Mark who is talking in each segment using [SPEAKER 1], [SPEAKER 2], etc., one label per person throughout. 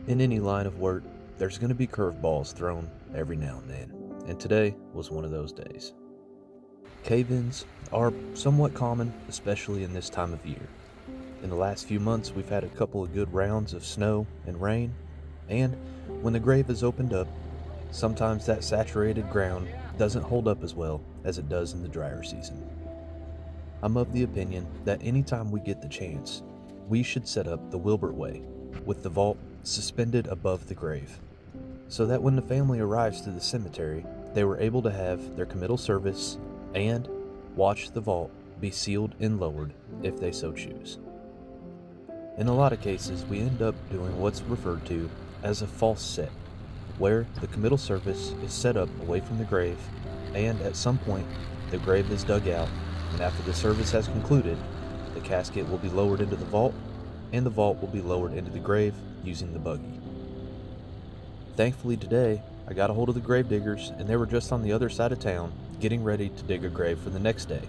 [SPEAKER 1] In any line of work, there's going to be curveballs thrown every now and then, and today was one of those days. Cave-ins are somewhat common, especially in this time of year. In the last few months, we've had a couple of good rounds of snow and rain, and when the grave is opened up, sometimes that saturated ground doesn't hold up as well as it does in the drier season. I'm of the opinion that anytime we get the chance, we should set up the Wilbert way, with the vault suspended above the grave, so that when the family arrives to the cemetery, they were able to have their committal service and watch the vault be sealed and lowered if they so choose. In a lot of cases, we end up doing what's referred to as a false set, where the committal service is set up away from the grave, and at some point, the grave is dug out, and after the service has concluded, the casket will be lowered into the vault, and the vault will be lowered into the grave using the buggy. Thankfully today, I got a hold of the gravediggers, and they were just on the other side of town getting ready to dig a grave for the next day,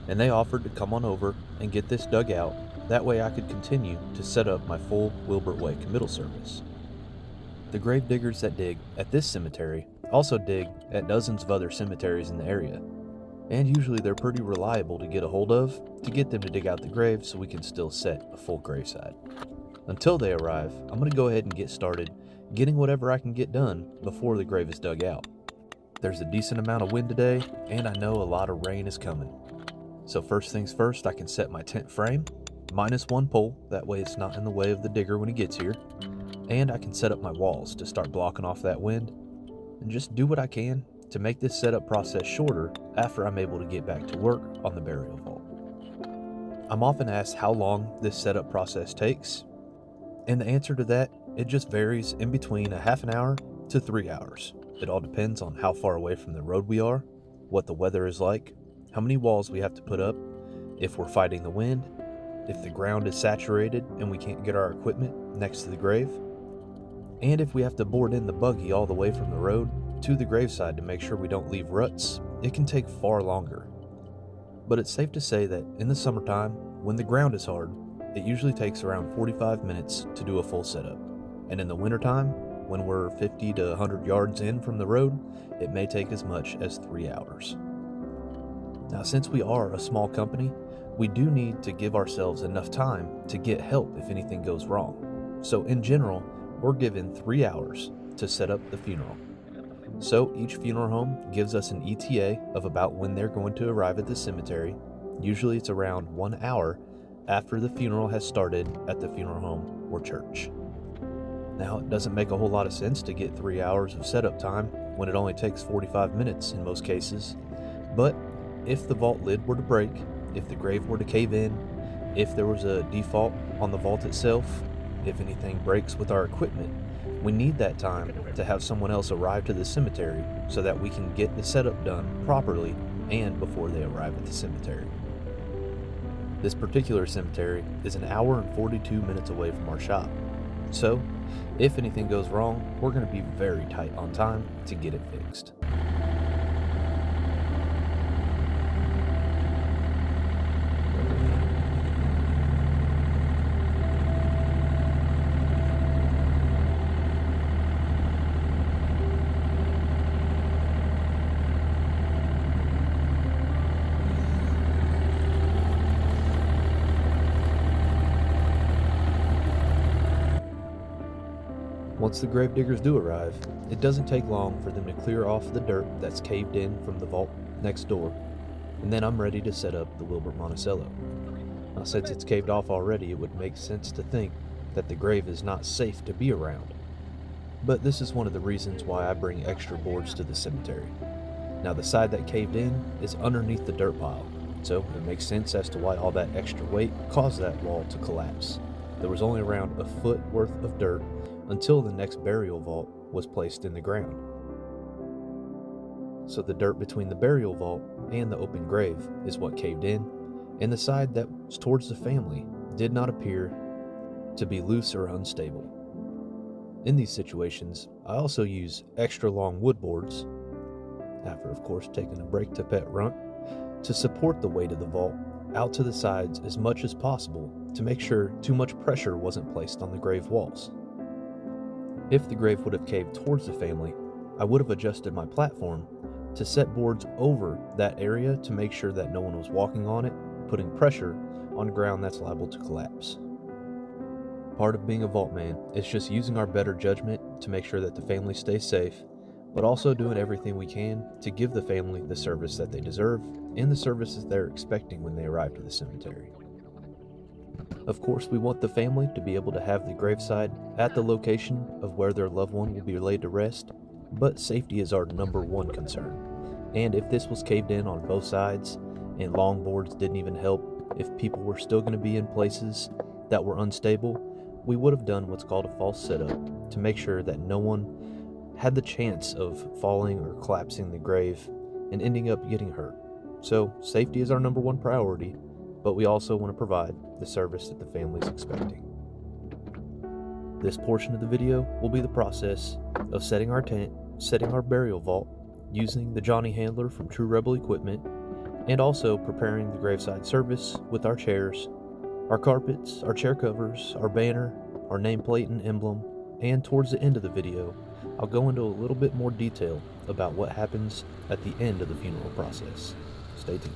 [SPEAKER 1] and they offered to come on over and get this dug out. That way I could continue to set up my full Wilbert Way committal service. The gravediggers that dig at this cemetery also dig at dozens of other cemeteries in the area, and usually they're pretty reliable to get a hold of to get them to dig out the grave so we can still set a full graveside. Until they arrive, I'm going to go ahead and get started getting whatever I can get done before the grave is dug out. There's a decent amount of wind today, and I know a lot of rain is coming. So first things first, I can set my tent frame, minus one pole, that way it's not in the way of the digger when he gets here, and I can set up my walls to start blocking off that wind, and just do what I can to make this setup process shorter after I'm able to get back to work on the burial vault. I'm often asked how long this setup process takes, and the answer to that, it just varies in between a half an hour to 3 hours. It all depends on how far away from the road we are, what the weather is like, how many walls we have to put up, if we're fighting the wind, if the ground is saturated and we can't get our equipment next to the grave, and if we have to board in the buggy all the way from the road to the graveside to make sure we don't leave ruts. It can take far longer. But it's safe to say that in the summertime, when the ground is hard, it usually takes around 45 minutes to do a full setup. And in the wintertime, when we're 50 to 100 yards in from the road, it may take as much as 3 hours. Now, since we are a small company, we do need to give ourselves enough time to get help if anything goes wrong. So in general, we're given 3 hours to set up the funeral. So each funeral home gives us an ETA of about when they're going to arrive at the cemetery. Usually it's around 1 hour after the funeral has started at the funeral home or church. Now, it doesn't make a whole lot of sense to get 3 hours of setup time when it only takes 45 minutes in most cases. But if the vault lid were to break, if the grave were to cave in, if there was a default on the vault itself, if anything breaks with our equipment, we need that time to have someone else arrive to the cemetery so that we can get the setup done properly and before they arrive at the cemetery. This particular cemetery is an hour and 42 minutes away from our shop. So, if anything goes wrong, we're going to be very tight on time to get it fixed. Once the gravediggers do arrive, it doesn't take long for them to clear off the dirt that's caved in from the vault next door, and then I'm ready to set up the Wilbert Monticello. Now, since it's caved off already, it would make sense to think that the grave is not safe to be around. But this is one of the reasons why I bring extra boards to the cemetery. Now, the side that caved in is underneath the dirt pile, so it makes sense as to why all that extra weight caused that wall to collapse. There was only around a foot worth of dirt until the next burial vault was placed in the ground. So the dirt between the burial vault and the open grave is what caved in, and the side that was towards the family did not appear to be loose or unstable. In these situations, I also use extra long wood boards, after of course taking a break to pet Runt, to support the weight of the vault out to the sides as much as possible to make sure too much pressure wasn't placed on the grave walls. If the grave would have caved towards the family, I would have adjusted my platform to set boards over that area to make sure that no one was walking on it, putting pressure on ground that's liable to collapse. Part of being a vault man is just using our better judgment to make sure that the family stays safe, but also doing everything we can to give the family the service that they deserve and the services they're expecting when they arrive to the cemetery. Of course, we want the family to be able to have the graveside at the location of where their loved one will be laid to rest, but safety is our number one concern. And if this was caved in on both sides and long boards didn't even help, if people were still going to be in places that were unstable, we would have done what's called a false setup to make sure that no one had the chance of falling or collapsing the grave and ending up getting hurt. So safety is our number one priority, but we also want to provide the service that the family is expecting. This portion of the video will be the process of setting our tent, setting our burial vault, using the Johnny Handler from True Rebel equipment, and also preparing the graveside service with our chairs, our carpets, our chair covers, our banner, our nameplate and emblem, and towards the end of the video, I'll go into a little bit more detail about what happens at the end of the funeral process. Stay tuned.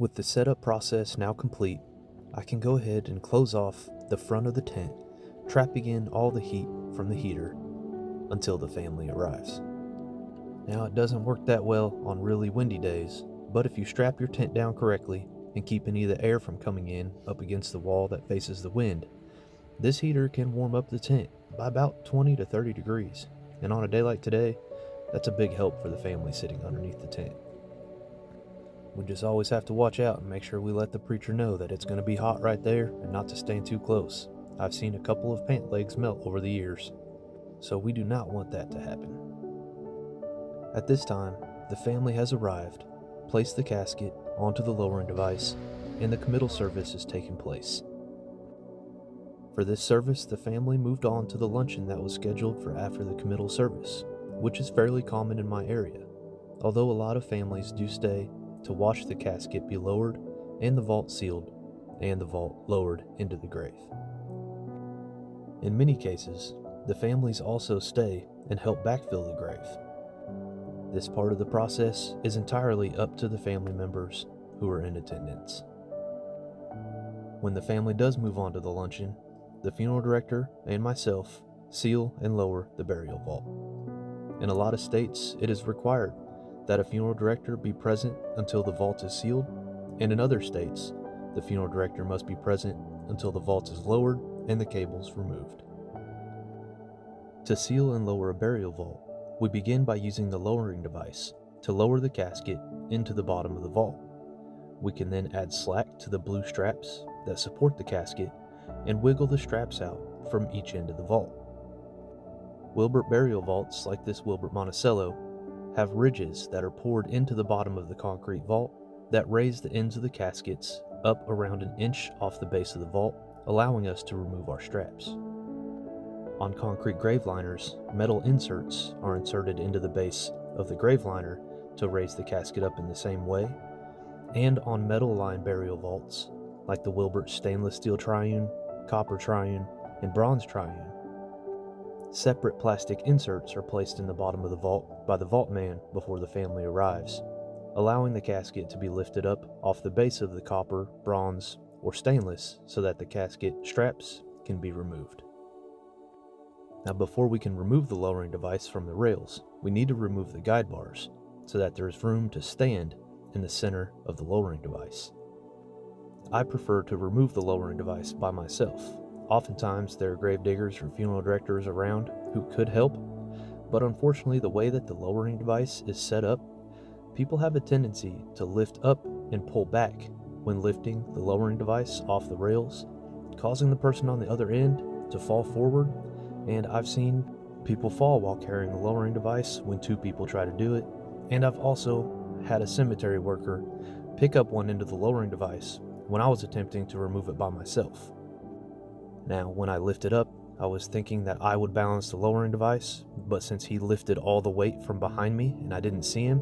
[SPEAKER 1] With the setup process now complete, I can go ahead and close off the front of the tent, trapping in all the heat from the heater until the family arrives. Now, it doesn't work that well on really windy days, but if you strap your tent down correctly and keep any of the air from coming in up against the wall that faces the wind, this heater can warm up the tent by about 20 to 30 degrees. And on a day like today, that's a big help for the family sitting underneath the tent. We just always have to watch out and make sure we let the preacher know that it's going to be hot right there and not to stand too close. I've seen a couple of pant legs melt over the years, so we do not want that to happen. At this time, the family has arrived, placed the casket onto the lowering device, and the committal service is taking place. For this service, the family moved on to the luncheon that was scheduled for after the committal service, which is fairly common in my area, although a lot of families do stay to watch the casket be lowered and the vault sealed and the vault lowered into the grave. In many cases, the families also stay and help backfill the grave. This part of the process is entirely up to the family members who are in attendance. When the family does move on to the luncheon, the funeral director and myself seal and lower the burial vault. In a lot of states, it is required that a funeral director be present until the vault is sealed, and in other states, the funeral director must be present until the vault is lowered and the cables removed. To seal and lower a burial vault, we begin by using the lowering device to lower the casket into the bottom of the vault. We can then add slack to the blue straps that support the casket and wiggle the straps out from each end of the vault. Wilbert burial vaults like this Wilbert Monticello have ridges that are poured into the bottom of the concrete vault that raise the ends of the caskets up around an inch off the base of the vault, allowing us to remove our straps. On concrete grave liners, metal inserts are inserted into the base of the grave liner to raise the casket up in the same way, and on metal lined burial vaults, like the Wilbert stainless steel triune, copper triune, and bronze triune, separate plastic inserts are placed in the bottom of the vault by the vault man before the family arrives, allowing the casket to be lifted up off the base of the copper, bronze, or stainless so that the casket straps can be removed. Now, before we can remove the lowering device from the rails, we need to remove the guide bars so that there is room to stand in the center of the lowering device. I prefer to remove the lowering device by myself. Oftentimes, there are gravediggers or funeral directors around who could help, but unfortunately, the way that the lowering device is set up, people have a tendency to lift up and pull back when lifting the lowering device off the rails, causing the person on the other end to fall forward, and I've seen people fall while carrying the lowering device when two people try to do it, and I've also had a cemetery worker pick up one end of the lowering device when I was attempting to remove it by myself. Now, when I lifted up, I was thinking that I would balance the lowering device, but since he lifted all the weight from behind me and I didn't see him,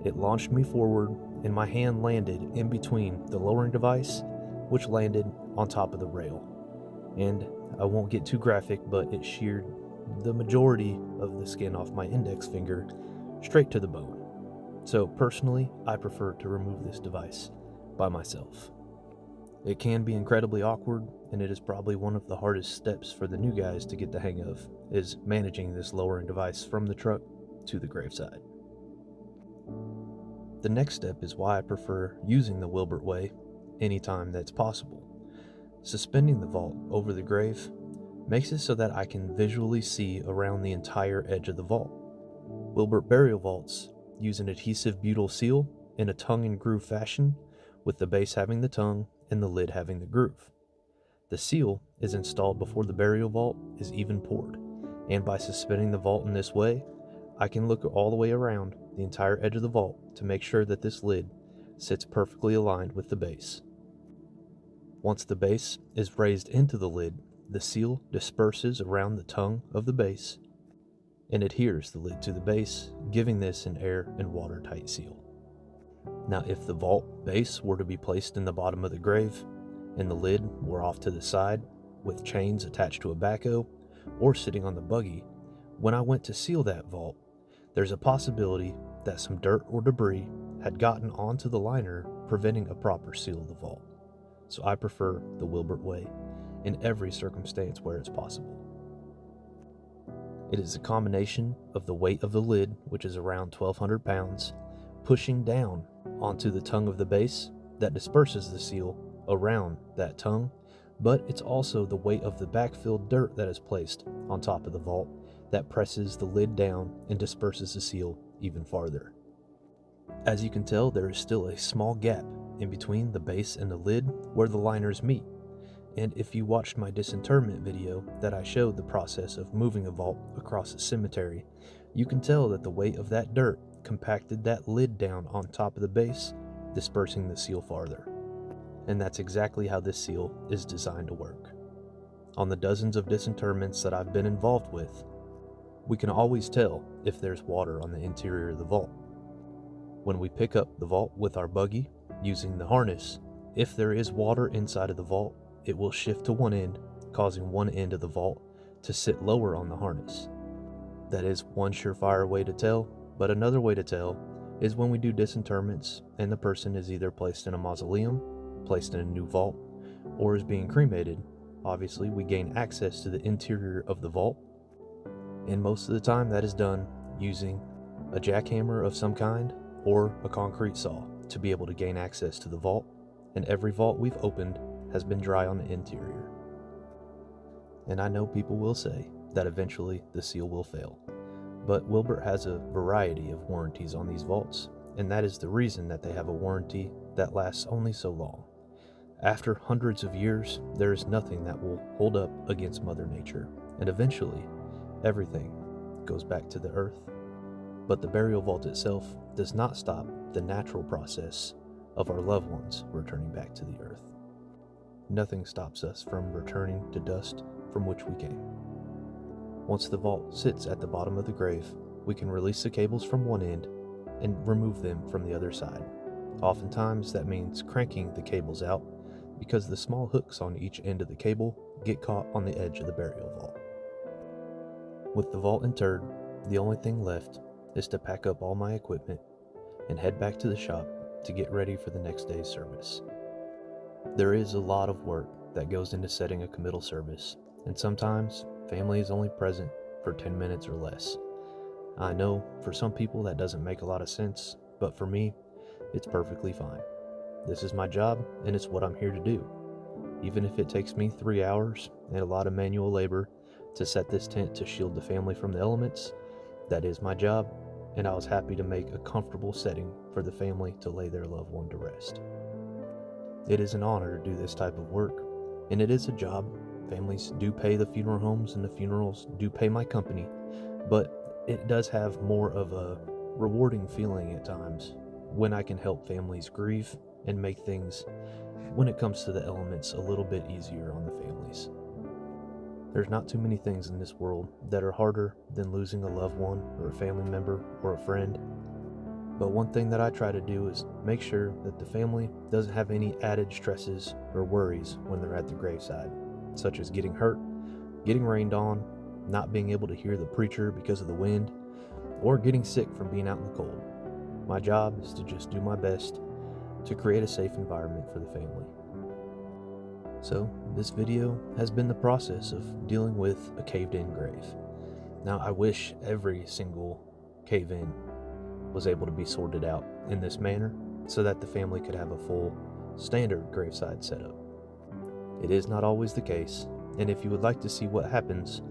[SPEAKER 1] it launched me forward and my hand landed in between the lowering device, which landed on top of the rail. And I won't get too graphic, but it sheared the majority of the skin off my index finger straight to the bone. So personally, I prefer to remove this device by myself. It can be incredibly awkward, and it is probably one of the hardest steps for the new guys to get the hang of, is managing this lowering device from the truck to the graveside. The next step is why I prefer using the Wilbert way anytime that's possible. Suspending the vault over the grave makes it so that I can visually see around the entire edge of the vault. Wilbert burial vaults use an adhesive butyl seal in a tongue and groove fashion, with the base having the tongue and the lid having the groove. The seal is installed before the burial vault is even poured, and by suspending the vault in this way, I can look all the way around the entire edge of the vault to make sure that this lid sits perfectly aligned with the base. Once the base is raised into the lid, the seal disperses around the tongue of the base and adheres the lid to the base, giving this an air and watertight seal. Now, if the vault base were to be placed in the bottom of the grave and the lid were off to the side with chains attached to a backhoe or sitting on the buggy, when I went to seal that vault, there's a possibility that some dirt or debris had gotten onto the liner preventing a proper seal of the vault. So I prefer the Wilbert way in every circumstance where it's possible. It is a combination of the weight of the lid, which is around 1,200 pounds, pushing down onto the tongue of the base that disperses the seal around that tongue, but it's also the weight of the backfill dirt that is placed on top of the vault that presses the lid down and disperses the seal even farther. As you can tell, there is still a small gap in between the base and the lid where the liners meet. And if you watched my disinterment video that I showed the process of moving a vault across a cemetery, you can tell that the weight of that dirt compacted that lid down on top of the base, dispersing the seal farther. And that's exactly how this seal is designed to work. On the dozens of disinterments that I've been involved with, we can always tell if there's water on the interior of the vault. When we pick up the vault with our buggy using the harness, if there is water inside of the vault, it will shift to one end, causing one end of the vault to sit lower on the harness. That is one surefire way to tell, but another way to tell is when we do disinterments and the person is either placed in a mausoleum, placed in a new vault, or is being cremated. Obviously, we gain access to the interior of the vault, and most of the time that is done using a jackhammer of some kind or a concrete saw to be able to gain access to the vault, and every vault we've opened has been dry on the interior. And I know people will say that eventually the seal will fail, but Wilbert has a variety of warranties on these vaults, and that is the reason that they have a warranty that lasts only so long. After hundreds of years, there is nothing that will hold up against Mother Nature, and eventually everything goes back to the earth. But the burial vault itself does not stop the natural process of our loved ones returning back to the earth. Nothing stops us from returning to dust from which we came. Once the vault sits at the bottom of the grave, we can release the cables from one end and remove them from the other side. Oftentimes that means cranking the cables out because the small hooks on each end of the cable get caught on the edge of the burial vault. With the vault interred, the only thing left is to pack up all my equipment and head back to the shop to get ready for the next day's service. There is a lot of work that goes into setting a committal service, and sometimes family is only present for 10 minutes or less. I know for some people that doesn't make a lot of sense, but for me, it's perfectly fine. This is my job, and it's what I'm here to do. Even if it takes me 3 hours and a lot of manual labor to set this tent to shield the family from the elements, that is my job, and I was happy to make a comfortable setting for the family to lay their loved one to rest. It is an honor to do this type of work, and it is a job. Families do pay the funeral homes, and the funerals do pay my company, but it does have more of a rewarding feeling at times when I can help families grieve and make things, when it comes to the elements, a little bit easier on the families. There's not too many things in this world that are harder than losing a loved one or a family member or a friend. But one thing that I try to do is make sure that the family doesn't have any added stresses or worries when they're at the graveside, such as getting hurt, getting rained on, not being able to hear the preacher because of the wind, or getting sick from being out in the cold. My job is to just do my best to create a safe environment for the family. So this video has been the process of dealing with a caved-in grave. Now I wish every single cave-in was able to be sorted out in this manner so that the family could have a full standard graveside setup. It is not always the case, and if you would like to see what happens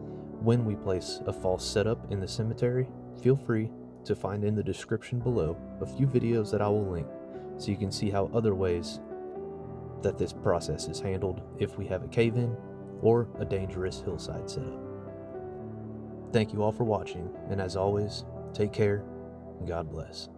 [SPEAKER 1] when we place a false setup in the cemetery, feel free to find in the description below a few videos that I will link so you can see how other ways that this process is handled if we have a cave-in or a dangerous hillside setup. Thank you all for watching, and as always, take care and God bless.